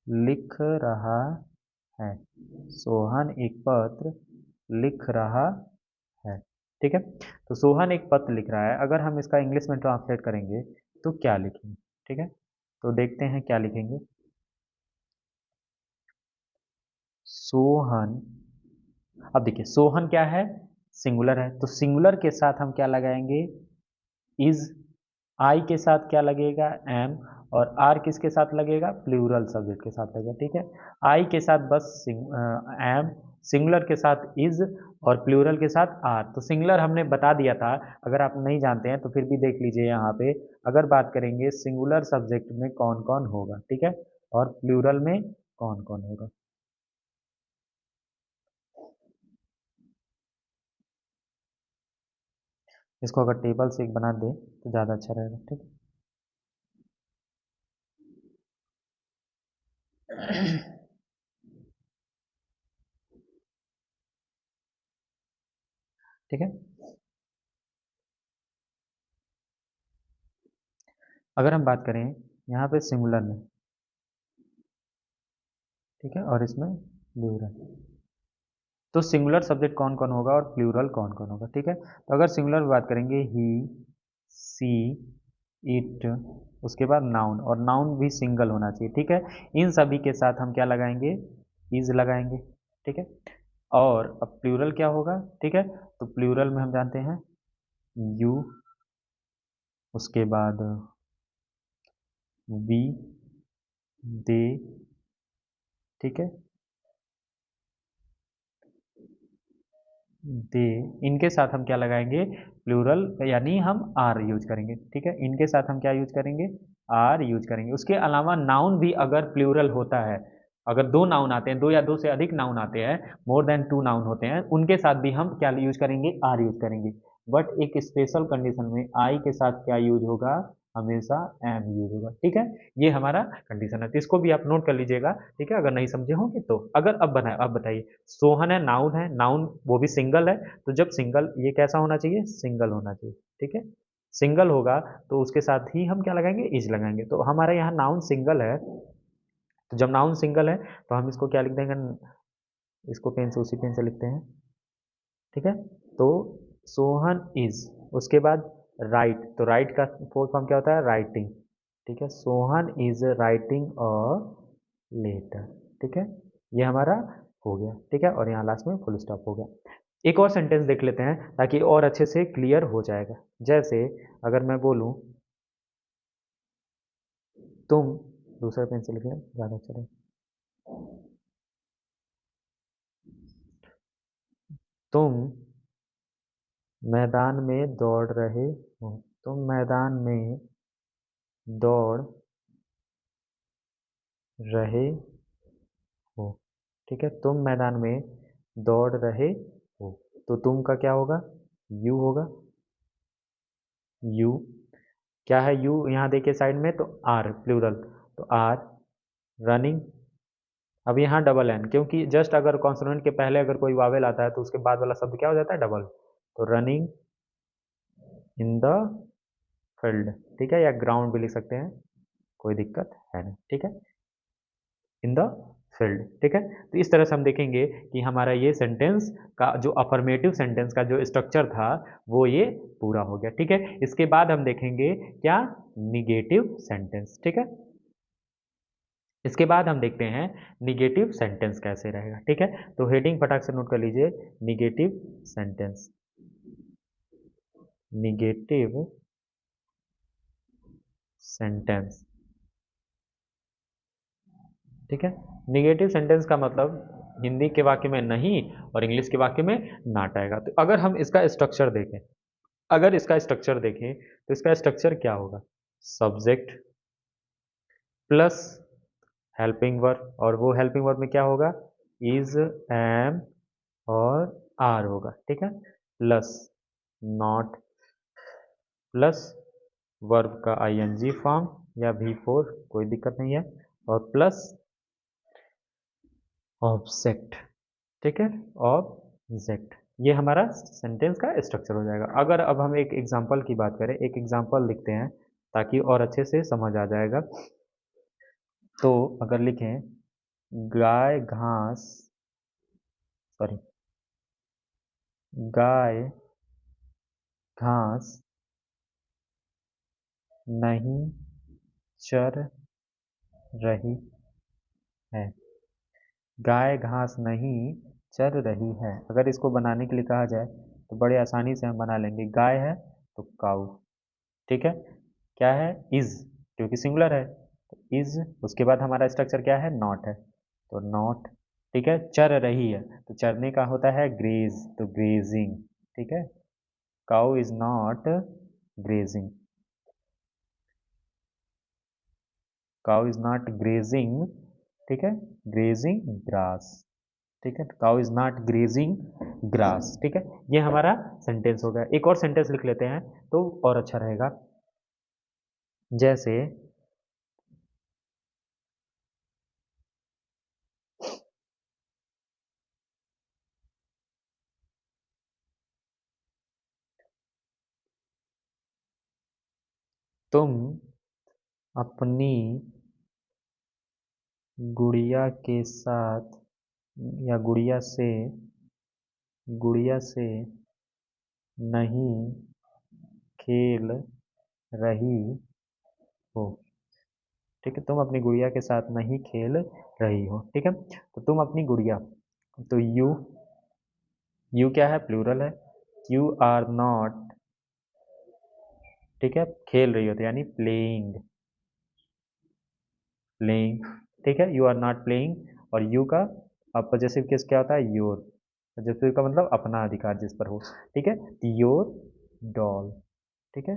लिख रहा है। सोहन एक पत्र लिख रहा है। ठीक है। तो सोहन एक पत्र लिख रहा है, अगर हम इसका इंग्लिश में ट्रांसलेट करेंगे तो क्या लिखेंगे? ठीक है, तो देखते हैं क्या लिखेंगे। सोहन, अब देखिए सोहन क्या है, सिंगुलर है, तो सिंगुलर के साथ हम क्या लगाएंगे? इज। आई के साथ क्या लगेगा? एम। और आर किसके साथ लगेगा? प्लूरल सब्जेक्ट के साथ लगेगा। ठीक है, आई के साथ बस एम, सिंगुलर के साथ इज, और प्लूरल के साथ आर। तो सिंगुलर हमने बता दिया था, अगर आप नहीं जानते हैं तो फिर भी देख लीजिए यहाँ पे। अगर बात करेंगे सिंगुलर सब्जेक्ट में कौन कौन होगा, ठीक है, और प्लूरल में कौन कौन होगा। इसको अगर टेबल से एक बना दे तो ज़्यादा अच्छा रहेगा। ठीक है। ठीक है, अगर हम बात करें यहाँ पे सिंगुलर में, ठीक है, और इसमें प्लूरल, तो सिंगुलर सब्जेक्ट कौन कौन होगा और प्लूरल कौन कौन होगा। ठीक है, तो अगर सिंगुलर में बात करेंगे ही, सी, इट, उसके बाद नाउन, और नाउन भी सिंगल होना चाहिए। ठीक है, इन सभी के साथ हम क्या लगाएंगे? इज लगाएंगे। ठीक है, और अब प्लूरल क्या होगा? ठीक है, तो प्लूरल में हम जानते हैं यू, उसके बाद वी, दे। ठीक है, दे, इनके साथ हम क्या लगाएंगे? प्लूरल, यानी हम आर यूज करेंगे। ठीक है, इनके साथ हम क्या यूज करेंगे? आर यूज करेंगे। उसके अलावा नाउन भी अगर प्लूरल होता है, अगर दो नाउन आते हैं, दो या दो से अधिक नाउन आते हैं, मोर देन टू नाउन होते हैं, उनके साथ भी हम क्या यूज करेंगे? आर यूज करेंगे। बट एक स्पेशल कंडीशन में आई के साथ क्या यूज होगा? हमेशा एम यूज होगा। ठीक है, ये हमारा कंडीशन है, तो इसको भी आप नोट कर लीजिएगा। ठीक है, अगर नहीं समझे होंगे तो। अगर अब बनाए, अब बताइए, सोहन है, नाउन वो भी सिंगल है, तो जब सिंगल, ये कैसा होना चाहिए? सिंगल होना चाहिए। ठीक है, सिंगल होगा तो उसके साथ ही हम क्या लगाएंगे? इज लगाएंगे। तो हमारे यहाँ नाउन सिंगल है, तो जब नाउन सिंगल है तो हम इसको क्या लिख देंगे? इसको पेन से, उसी पेन से लिखते हैं। ठीक है, तो सोहन इज, उसके बाद राइट, तो राइट का फोर्थ फॉर्म क्या होता है? राइटिंग। ठीक है, Sohan is writing a letter. ठीक है, ये हमारा हो गया। ठीक है, और यहाँ लास्ट में फुल स्टॉप हो गया। एक और सेंटेंस देख लेते हैं ताकि और अच्छे से क्लियर हो जाएगा। जैसे अगर मैं बोलूँ तुम, दूसरा पेन से लिख लें ज़्यादा अच्छा रहेगा। तुम मैदान में दौड़ रहे हो। तुम मैदान में दौड़ रहे हो। ठीक है, तुम मैदान में दौड़ रहे हो, तो तुम का क्या होगा? यू होगा। यू, क्या है यू यहाँ देखिए साइड में? तो आर, प्लूरल, तो आर रनिंग। अब यहाँ डबल एन, क्योंकि जस्ट अगर कॉन्सोनेंट के पहले अगर कोई वावेल आता है तो उसके बाद वाला शब्द क्या हो जाता है? डबल। तो रनिंग इन द फील्ड। ठीक है, या ग्राउंड भी लिख सकते हैं, कोई दिक्कत है नहीं। ठीक है, इन द फील्ड। ठीक है, तो इस तरह से हम देखेंगे कि हमारा ये सेंटेंस का जो अफर्मेटिव सेंटेंस का जो स्ट्रक्चर था वो ये पूरा हो गया। ठीक है, इसके बाद हम देखेंगे क्या? Negative sentence. ठीक है, इसके बाद हम देखते हैं निगेटिव सेंटेंस कैसे रहेगा। ठीक है, तो हेडिंग फटाक से नोट कर लीजिए, निगेटिव सेंटेंस। Negative sentence. ठीक है, निगेटिव सेंटेंस का मतलब हिंदी के वाक्य में नहीं और इंग्लिश के वाक्य में नॉट आएगा। तो अगर हम इसका स्ट्रक्चर देखें, अगर इसका स्ट्रक्चर देखें तो इसका स्ट्रक्चर क्या होगा? सब्जेक्ट प्लस हेल्पिंग वर्ब, और वो हेल्पिंग वर्ब में क्या होगा? इज, एम और आर होगा। ठीक है, प्लस नॉट, प्लस वर्ब का आईएनजी फॉर्म या वी फोर, कोई दिक्कत नहीं है, और प्लस ऑब्जेक्ट। ठीक है, ऑब्जेक्ट। ये हमारा सेंटेंस का स्ट्रक्चर हो जाएगा। अगर अब हम एक एग्जांपल की बात करें, एक एग्जांपल लिखते हैं ताकि और अच्छे से समझ आ जाएगा। तो अगर लिखें गाय घास, सॉरी, गाय घास नहीं चर रही है। गाय घास नहीं चर रही है। अगर इसको बनाने के लिए कहा जाए तो बड़े आसानी से हम बना लेंगे। गाय है तो काऊ, ठीक है। क्या है? इज, क्योंकि सिंगुलर है तो इज। उसके बाद हमारा स्ट्रक्चर क्या है? नॉट है तो नॉट, ठीक है। चर रही है तो चरने का होता है ग्रेज, तो ग्रेजिंग, ठीक है। Cow is not grazing, cow is not grazing, ठीक है, ग्रेजिंग ग्रास, ठीक है। Cow is not grazing grass, ठीक है। ये हमारा सेंटेंस हो गया। एक और सेंटेंस लिख लेते हैं तो और अच्छा रहेगा। जैसे तुम अपनी गुड़िया के साथ या गुड़िया से नहीं खेल रही हो, ठीक है। तुम अपनी गुड़िया के साथ नहीं खेल रही हो, ठीक है। तो तुम अपनी गुड़िया, तो यू क्या है? प्लूरल है। यू आर नॉट, ठीक है, खेल रही हो तो यानी प्लेइंग, प्लेइंग, ठीक है। You are not playing. और यू का पॉजेसिव केस क्या होता है? योर। पॉजेसिव का मतलब अपना अधिकार जिस पर हो, ठीक है। योर डॉल, ठीक है।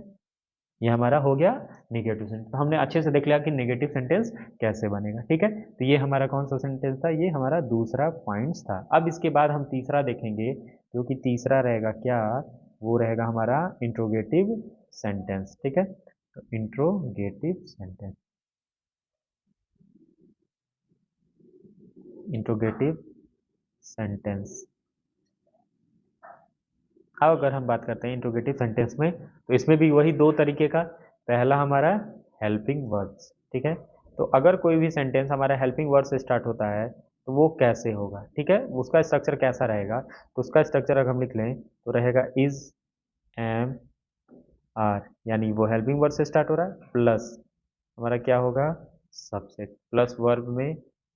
ये हमारा हो गया नेगेटिव सेंटेंस। तो हमने अच्छे से देख लिया कि नेगेटिव सेंटेंस कैसे बनेगा, ठीक है। तो ये हमारा कौन सा सेंटेंस था? ये हमारा दूसरा पॉइंट्स था। अब इसके बाद हम तीसरा देखेंगे, जो कि तीसरा रहेगा क्या? वो रहेगा हमारा इंट्रोगेटिव सेंटेंस, ठीक है। तो इंट्रोगेटिव सेंटेंस, इंट्रोगेटिव सेंटेंस। अब अगर हम बात करते हैं इंट्रोगेटिव सेंटेंस में, तो इसमें भी वही दो तरीके का। पहला हमारा हेल्पिंग वर्ड्स, ठीक है। तो अगर कोई भी सेंटेंस हमारा हेल्पिंग वर्ड से स्टार्ट होता है तो वो कैसे होगा, ठीक है, उसका स्ट्रक्चर कैसा रहेगा? तो उसका स्ट्रक्चर अगर हम लिख लें तो रहेगा इज, एम, आर, यानी वो हेल्पिंग वर्ड से स्टार्ट हो रहा है, प्लस हमारा क्या होगा? सबसेट, प्लस वर्ब में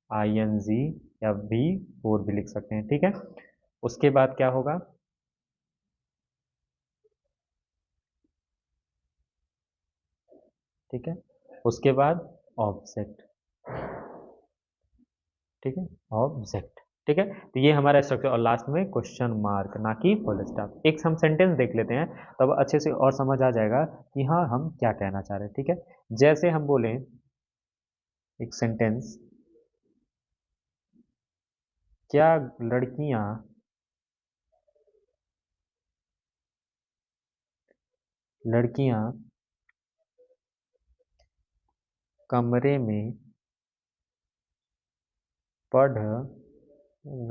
आई एन जी या वी फोर भी लिख सकते हैं, ठीक है। उसके बाद क्या होगा? ठीक है। उसके बाद ऑब्जेक्ट, ठीक है, ऑब्जेक्ट, ठीक है। तो ये हमारा स्ट्रक्चर, और लास्ट में क्वेश्चन मार्क, ना कि फुल स्टॉप। एक हम सेंटेंस देख लेते हैं तब अच्छे से और समझ आ जाएगा कि हाँ हम क्या कहना चाह रहे हैं, ठीक है। जैसे हम बोलें एक सेंटेंस, क्या लड़कियां लड़कियां कमरे में पढ़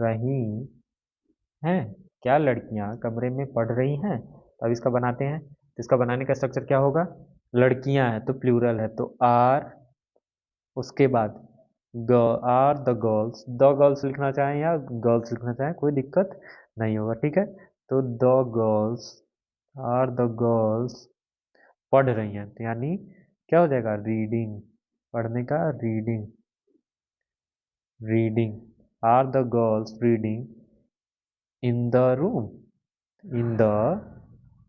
रही हैं? क्या लड़कियां कमरे में पढ़ रही हैं? तो अब इसका बनाते हैं। तो इसका बनाने का स्ट्रक्चर क्या होगा? लड़कियां है तो प्लूरल है तो आर, उसके बाद are the girls, the girls लिखना चाहें या गर्ल्स लिखना चाहें कोई दिक्कत नहीं होगा, ठीक है। तो the girls, are the girls पढ़ रही हैं तो यानी क्या हो जाएगा? रीडिंग, पढ़ने का reading, reading, are the girls reading in the room, in the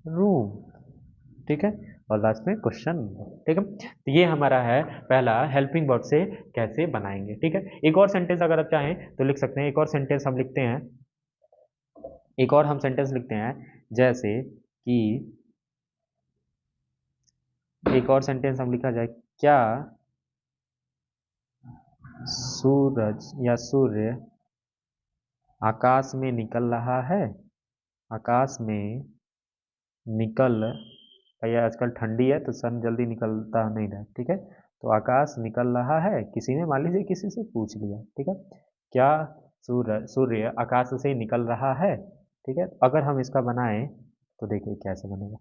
room, ठीक है। और लास्ट में क्वेश्चन, ठीक है। तो ये हमारा है पहला, हेल्पिंग वर्ब से कैसे बनाएंगे, ठीक है। एक और सेंटेंस अगर आप चाहें तो लिख सकते हैं। एक और सेंटेंस हम लिखते हैं, एक और हम सेंटेंस लिखते हैं, जैसे कि एक और सेंटेंस हम लिखा जाए, क्या सूरज या सूर्य आकाश में निकल रहा है? आकाश में निकल, भाई आजकल ठंडी है तो सन जल्दी निकलता नहीं रहा, ठीक है। तो आकाश निकल रहा है, किसी ने मान लीजिए किसी से पूछ लिया, ठीक है। क्या सूर्य सूर्य आकाश से निकल रहा है, ठीक है, अगर हम इसका बनाएं तो देखिए कैसे बनेगा।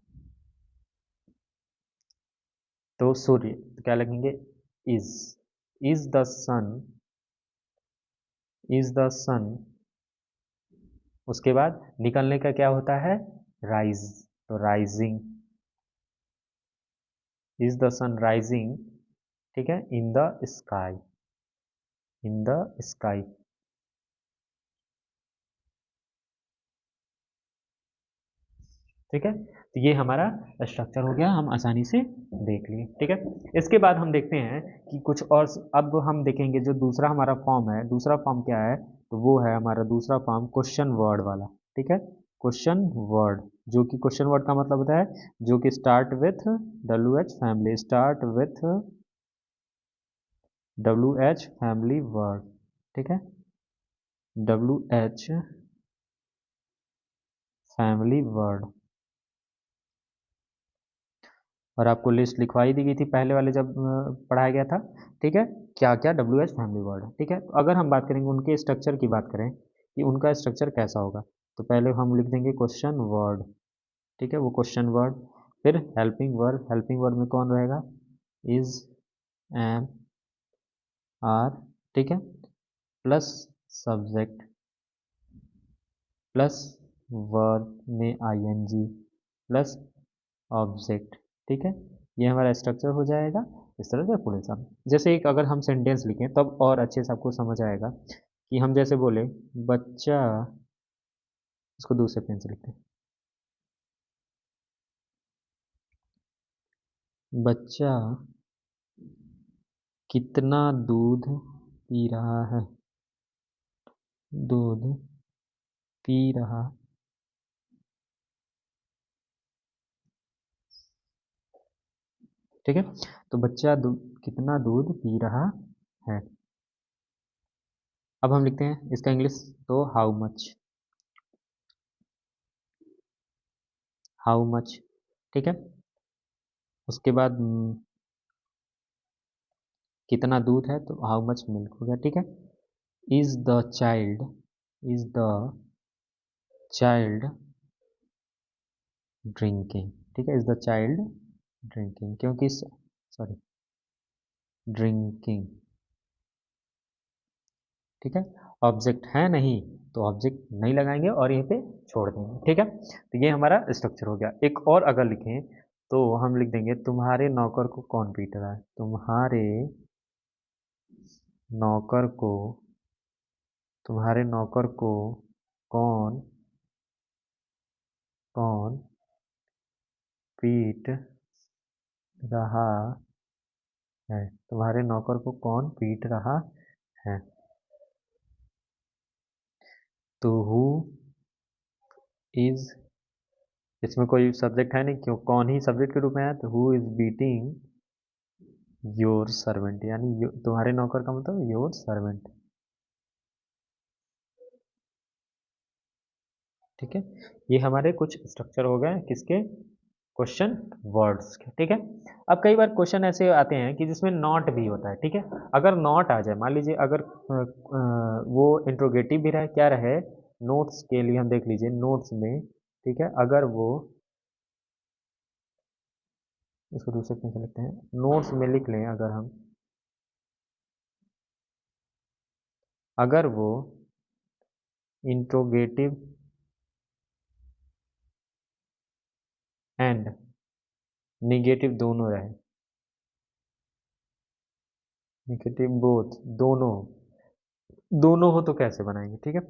तो सूर्य तो क्या लगेंगे, is is the sun, is the sun. उसके बाद निकलने का क्या होता है, राइज, तो rising, is the sun rising, ठीक है, in the sky, in the sky. ठीक है, तो ये हमारा स्ट्रक्चर हो गया, हम आसानी से देख लिए। ठीक है, इसके बाद हम देखते हैं कि कुछ और अब हम देखेंगे जो दूसरा हमारा फॉर्म है, दूसरा फॉर्म क्या है, तो वो है हमारा दूसरा फॉर्म क्वेश्चन वर्ड वाला। ठीक है, क्वेश्चन वर्ड, जो कि क्वेश्चन वर्ड का मतलब होता है जो कि start with WH family, start with WH family word. ठीक है, WH फैमिली वर्ड। और आपको लिस्ट लिखवाई दी गई थी पहले वाले जब पढ़ाया गया था। ठीक है, क्या क्या WH फैमिली वर्ड है। ठीक है, तो अगर हम बात करेंगे उनके स्ट्रक्चर की बात करें कि उनका स्ट्रक्चर कैसा होगा, तो पहले हम लिख देंगे क्वेश्चन वर्ड। ठीक है, वो क्वेश्चन वर्ड, फिर हेल्पिंग वर्ड, हेल्पिंग वर्ड में कौन रहेगा, इज, एम, आर। ठीक है, प्लस सब्जेक्ट, प्लस वर्ब में ING, प्लस ऑब्जेक्ट। ठीक है, ये हमारा स्ट्रक्चर हो जाएगा। इस तरह से पूरे सब, जैसे एक अगर हम सेंटेंस लिखें तब और अच्छे से आपको समझ आएगा कि हम जैसे बोले बच्चा, इसको दूसरे पेन से लिखते हैं, बच्चा कितना दूध पी रहा है, दूध पी रहा। ठीक है, तो बच्चा कितना दूध पी रहा है। अब हम लिखते हैं इसका इंग्लिश, तो हाउ मच, हाउ मच। ठीक है, उसके बाद कितना दूध है, तो हाउ मच मिल्क हो गया। ठीक है, is the child, is the child drinking. ठीक है, इज द चाइल्ड ड्रिंकिंग, क्योंकि सॉरी, ड्रिंकिंग। ठीक है, ऑब्जेक्ट है नहीं तो ऑब्जेक्ट नहीं लगाएंगे और यहीं पे छोड़ देंगे। ठीक है, तो ये हमारा स्ट्रक्चर हो गया। एक और अगर लिखें तो हम लिख देंगे तुम्हारे नौकर को कौन पीट रहा है, तुम्हारे नौकर को, तुम्हारे नौकर को कौन, कौन पीट रहा है, तुम्हारे नौकर को कौन पीट रहा है। तो हु इज, इसमें कोई सब्जेक्ट है नहीं, क्यों, कौन ही सब्जेक्ट के रूप में है, तो who is beating your servant, यानी तुम्हारे नौकर का मतलब योर सर्वेंट। ठीक है, ये हमारे कुछ स्ट्रक्चर हो गए किसके, क्वेश्चन वर्ड्स के। ठीक है, अब कई बार क्वेश्चन ऐसे आते हैं कि जिसमें नॉट भी होता है। ठीक है, अगर नॉट आ जाए, मान लीजिए अगर वो इंट्रोगेटिव भी रहे, क्या रहे, नोट्स के लिए हम देख लीजिए नोट्स में। ठीक है, अगर वो, इसको दूसरे पेन से लिखते हैं, नोट्स में लिख लें अगर हम, अगर वो इंट्रोगेटिव एंड निगेटिव दोनों रहे, निगेटिव बोथ, दोनों, दोनों हो तो कैसे बनाएंगे। ठीक है,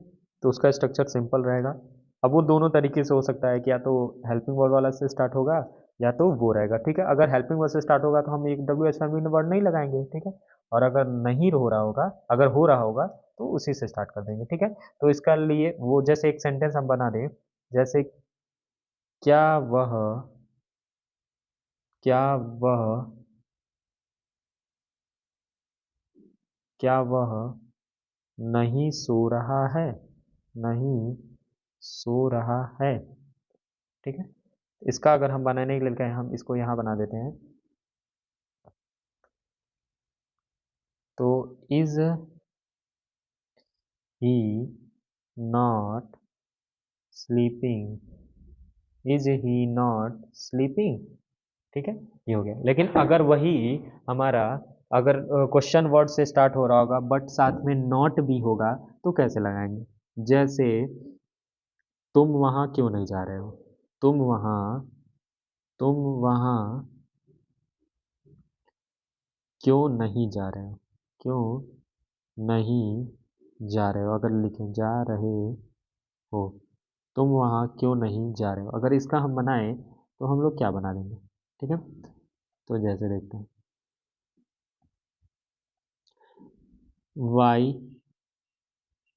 तो उसका स्ट्रक्चर सिंपल रहेगा। अब वो दोनों तरीके से हो सकता है कि या तो हेल्पिंग वर्ड वाला से स्टार्ट होगा या तो वो रहेगा। ठीक है, अगर हेल्पिंग वर्ड से स्टार्ट होगा तो हम एक WH फैमिली वर्ड नहीं लगाएंगे। ठीक है, और अगर नहीं हो रहा होगा, अगर हो रहा होगा तो उसी से स्टार्ट कर देंगे। ठीक है, तो इसका लिए वो जैसे एक सेंटेंस हम बना दें, जैसे क्या वह, क्या वह, क्या वह नहीं सो रहा है, नहीं सो रहा है। ठीक है, इसका अगर हम बनाने के लिए कहें, हम इसको यहाँ बना देते हैं, तो is he not sleeping, is he not sleeping, ठीक है, ये हो गया। लेकिन अगर वही हमारा, अगर क्वेश्चन वर्ड से स्टार्ट हो रहा होगा बट साथ में नॉट भी होगा तो कैसे लगाएंगे? जैसे तुम वहां क्यों नहीं जा रहे हो, तुम वहां, तुम वहां क्यों नहीं जा रहे हो, क्यों नहीं जा रहे हो, अगर लिखें जा रहे हो, तुम वहां क्यों नहीं जा रहे हो, अगर इसका हम बनाएं तो हम लोग क्या बना देंगे? ठीक है, तो जैसे देखते हैं, वाई,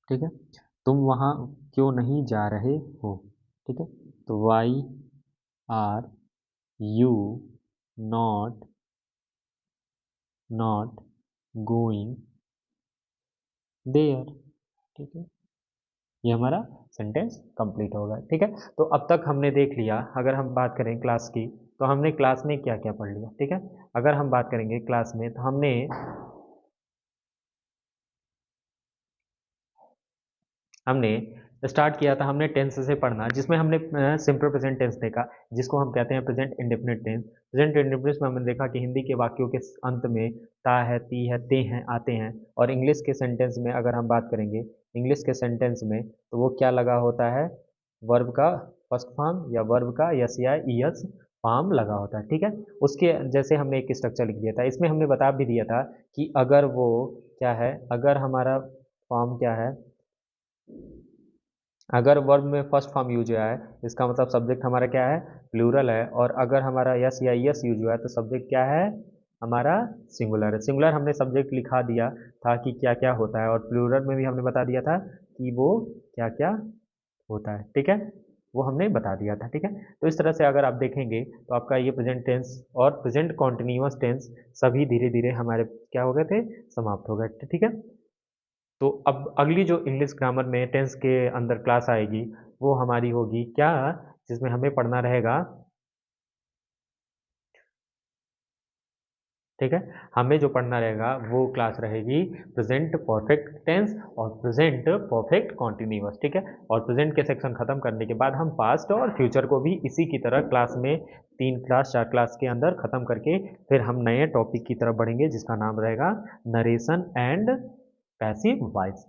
ठीक है, तुम वहां क्यों नहीं जा रहे हो, ठीक है, तो why are you not, not going there, ठीक है, ये हमारा सेंटेंस कंप्लीट होगा। ठीक है, तो अब तक हमने देख लिया, अगर हम बात करें क्लास की तो हमने क्लास में क्या क्या पढ़ लिया। ठीक है, अगर हम बात करेंगे क्लास में तो हमने स्टार्ट किया था, हमने टेंस से पढ़ना, जिसमें हमने सिंपल प्रेजेंट टेंस देखा, जिसको हम कहते हैं present indefinite tense. Present indefinite में हमने देखा कि हिंदी के वाक्यों के अंत में ता है, ती है, ते हैं आते हैं, और इंग्लिश के सेंटेंस में अगर हम बात करेंगे, इंग्लिश के सेंटेंस में तो वो क्या लगा होता है, वर्ब का फर्स्ट फॉर्म या वर्ब का यस या ईएस फॉर्म लगा होता है। ठीक है, उसके जैसे हमने एक स्ट्रक्चर लिख दिया था, इसमें हमने बता भी दिया था कि अगर वो क्या है, अगर हमारा फॉर्म क्या है, अगर वर्ब में फर्स्ट फॉर्म यूज हुआ है इसका मतलब सब्जेक्ट हमारा क्या है, प्लूरल है, और अगर हमारा यस या यस यूज हुआ है तो सब्जेक्ट क्या है, हमारा सिंगुलर है। सिंगुलर हमने सब्जेक्ट लिखा दिया था कि क्या क्या होता है, और प्लूरल में भी हमने बता दिया था कि वो क्या क्या होता है। ठीक है, वो हमने बता दिया था। ठीक है, तो इस तरह से अगर आप देखेंगे तो आपका ये प्रेजेंट टेंस और प्रेजेंट कॉन्टिन्यूअस टेंस सभी धीरे धीरे हमारे क्या हो गए थे, समाप्त हो गए थे। ठीक है, तो अब अगली जो इंग्लिश ग्रामर में टेंस के अंदर क्लास आएगी वो हमारी होगी क्या, जिसमें हमें पढ़ना रहेगा, ठीक है, हमें जो पढ़ना रहेगा वो क्लास रहेगी प्रेजेंट परफेक्ट टेंस और प्रेजेंट परफेक्ट कॉन्टिन्यूअस। ठीक है, और प्रेजेंट के सेक्शन खत्म करने के बाद हम पास्ट और फ्यूचर को भी इसी की तरह क्लास में 3 क्लास 4 क्लास के अंदर खत्म करके फिर हम नए टॉपिक की तरफ बढ़ेंगे जिसका नाम रहेगा नरेशन एंड पैसिव वॉइस।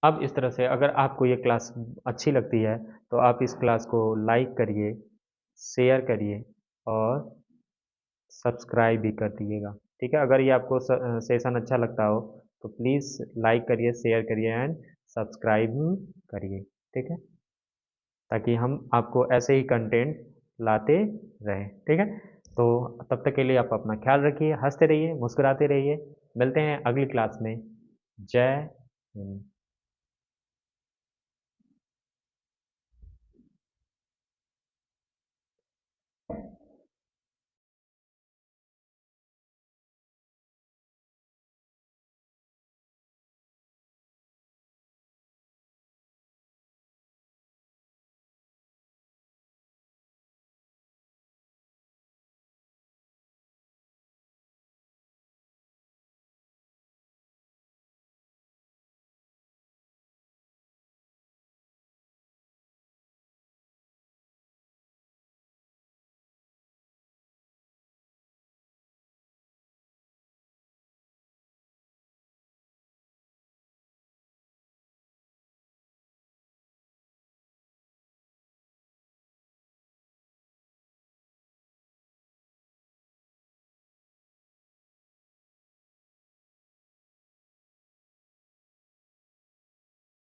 अब इस तरह से अगर आपको ये क्लास अच्छी लगती है तो आप इस क्लास को लाइक करिए, शेयर करिए और सब्सक्राइब भी कर दीजिएगा। ठीक है, अगर ये आपको सेशन अच्छा लगता हो तो प्लीज़ लाइक करिए, शेयर करिए एंड सब्सक्राइब करिए। ठीक है, ताकि हम आपको ऐसे ही कंटेंट लाते रहें। ठीक है, तो तब तक के लिए आप अपना ख्याल रखिए, हंसते रहिए, मुस्कुराते रहिए। मिलते हैं अगली क्लास में। जय हिंद।